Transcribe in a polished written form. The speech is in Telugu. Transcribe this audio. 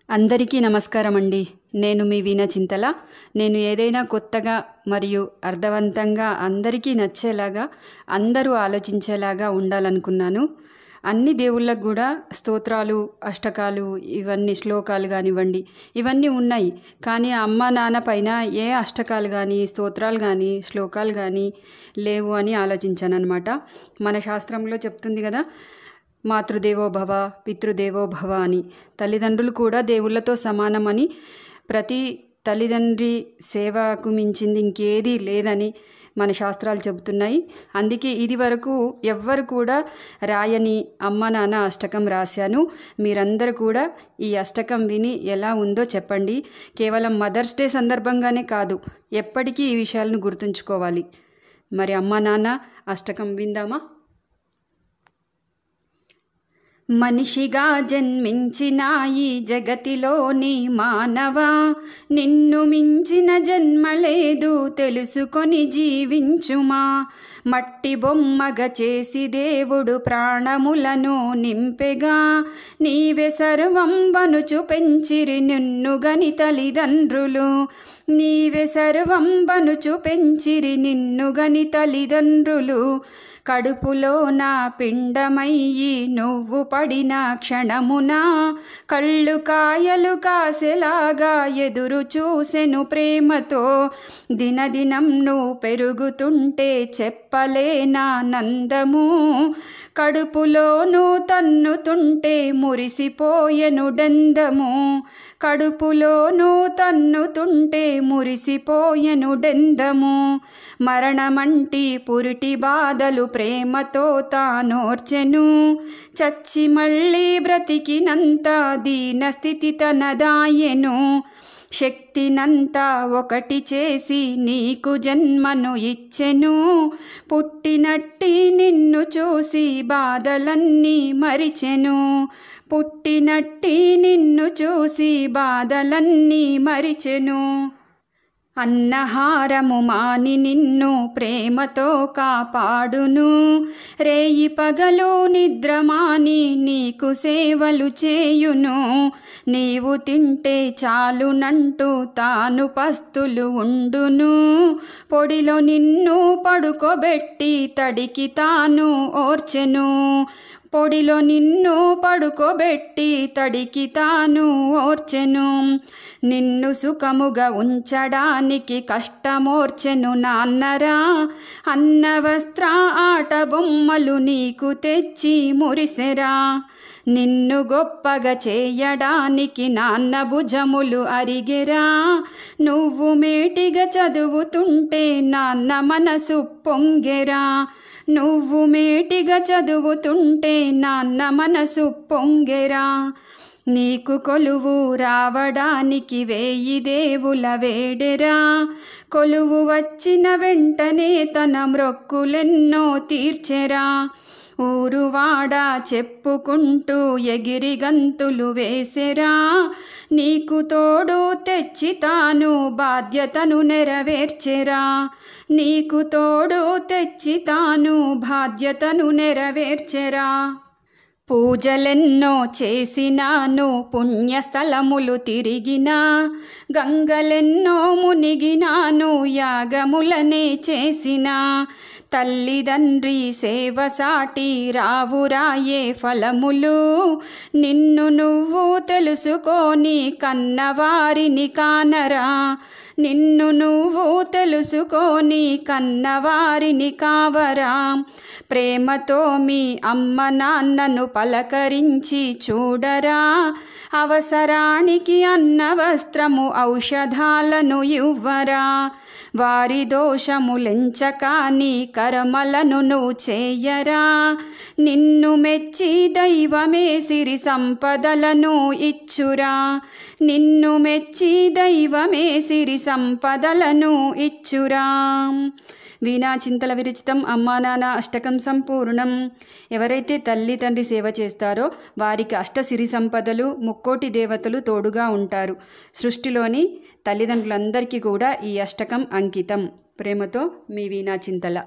అందరికీ నమస్కారం అండి. నేను మీ వీణా చింతల. నేను ఏదైనా కొత్తగా మరియు అర్థవంతంగా అందరికీ నచ్చేలాగా, అందరూ ఆలోచించేలాగా ఉండాలనుకున్నాను. అన్ని దేవుళ్ళకు కూడా స్తోత్రాలు, అష్టకాలు, ఇవన్నీ శ్లోకాలు కానివ్వండి, ఇవన్నీ ఉన్నాయి. కానీ అమ్మ నాన్న పైన ఏ అష్టకాలు కానీ, స్తోత్రాలు కానీ, శ్లోకాలు కానీ లేవు అని ఆలోచించాను అనమాట. మన శాస్త్రంలో చెప్తుంది కదా, మాతృదేవో భవ, పితృదేవో భవ అని. తల్లిదండ్రులు కూడా దేవుళ్ళతో సమానమని, ప్రతి తల్లిదండ్రి సేవకు మించింది ఇంకేదీ లేదని మన శాస్త్రాలు చెబుతున్నాయి. అందుకే ఇది వరకు ఎవ్వరు కూడా రాయని అమ్మ నాన్న అష్టకం రాశాను. మీరందరూ కూడా ఈ అష్టకం విని ఎలా ఉందో చెప్పండి. కేవలం మదర్స్ డే సందర్భంగానే కాదు, ఎప్పటికీ ఈ విషయాలను గుర్తుంచుకోవాలి. మరి అమ్మ నాన్న అష్టకం విందామా? మనిషిగా జన్మించిన ఈ జగతిలోని మానవా, నిన్ను మించిన జన్మ లేదు, తెలుసుకొని జీవించుమా. మట్టి బొమ్మగా చేసి దేవుడు ప్రాణములను నింపెగా, నీవే సర్వంబనుచు పెంచిరి నిన్ను గని తల్లిదండ్రులు. నీవే సర్వంబనుచు పెంచిరి నిన్ను గని తల్లిదండ్రులు. కడుపులో నా పిండమయ్యి నువ్వు పడిన క్షణమున, కళ్ళు కాయలు కాసేలాగా ఎదురు చూసెను ప్రేమతో. దినదినం నువ్వు పెరుగుతుంటే చెప్పలేనా నందము, కడుపులోనూ తన్నుతుంటే మురిసిపోయెను డెందము. కడుపులోనూ తన్నుతుంటే మురిసిపోయెను డెందము. మరణమంటి పురిటి బాధలు ప్రేమతో తానోర్చెను, చచ్చి మళ్ళీ బ్రతికినంత దీనస్థితి తనదాయెను. శక్తినంతా ఒకటి చేసి నీకు జన్మను ఇచ్చెను, పుట్టినట్టి నిన్ను చూసి బాధలన్నీ మరిచెను. పుట్టినట్టి నిన్ను చూసి బాధలన్నీ మరిచెను. అన్నహారము మాని నిన్ను ప్రేమతో కాపాడును, రేయి పగలు నిద్రమాని నీకు సేవలు చేయును. నీవు తింటే చాలునంటూ తాను పస్తులు ఉండును, పొడిలో నిన్ను పడుకోబెట్టి తడికి తాను ఓర్చెను. పొడిలో నిన్ను పడుకోబెట్టి తడికి తాను ఓర్చెను. నిన్ను సుఖముగా ఉంచడానికి కష్టమోర్చెను నాన్నరా, అన్న వస్త్ర ఆట బొమ్మలు నీకు తెచ్చి మురిసెరా. నిన్ను గొప్పగా చేయడానికి నాన్న భుజములు అరిగెరా. నువ్వు మేటిగా చదువుతుంటే నాన్న మనసు పొంగెరా. నువ్వు మేటిగా చదువుతుంటే నాన్న మనసు పొంగెరా. నీకు కొలువు రావడానికి 1000 దేవుల వేడెరా. కొలువు వచ్చిన వెంటనే తన మ్రొక్కులెన్నో తీర్చెరా. ఊరువాడ చెప్పుకుంటూ ఎగిరి గంతులు వేసెరా. నీకు తోడు తెచ్చి తాను బాధ్యతను నెరవేర్చెరా. నీకు తోడు తెచ్చి తాను బాధ్యతను నెరవేర్చెరా. పూజలెన్నో చేసినాను, పుణ్యస్థలములు తిరిగినా, గంగలెన్నో మునిగినాను, యాగములనే చేసినా. తల్లిదండ్రి సేవ సాటి రావురాయే ఫలములు, నిన్ను నువ్వు తెలుసుకొని కన్నవారిని కానరా. నిన్ను నువ్వు తెలుసుకొని కన్నవారిని కావరా. ప్రేమతో మీ అమ్మ నాన్నను పలకరించి చూడరా. అవసరానికి అన్న వస్త్రము ఔషధాలను ఇవ్వరా. వారి దోషములెంచక నీ కర్మలను నువ్వు చేయరా. నిన్ను మెచ్చి దైవమే సిరి సంపదలను ఇచ్చురా. నిన్ను మెచ్చి దైవమే సిరి సంపదలను ఇచ్చురా. వీణా చింతల విరచితం అమ్మా నాన్న అష్టకం సంపూర్ణం. ఎవరైతే తల్లి తండ్రి సేవ చేస్తారో వారికి అష్టసిరి సంపదలు, ముక్కోటి దేవతలు తోడుగా ఉంటారు. సృష్టిలోని తల్లిదండ్రులందరికీ కూడా ఈ అష్టకం అంకితం. ప్రేమతో మీ వీణా చింతల.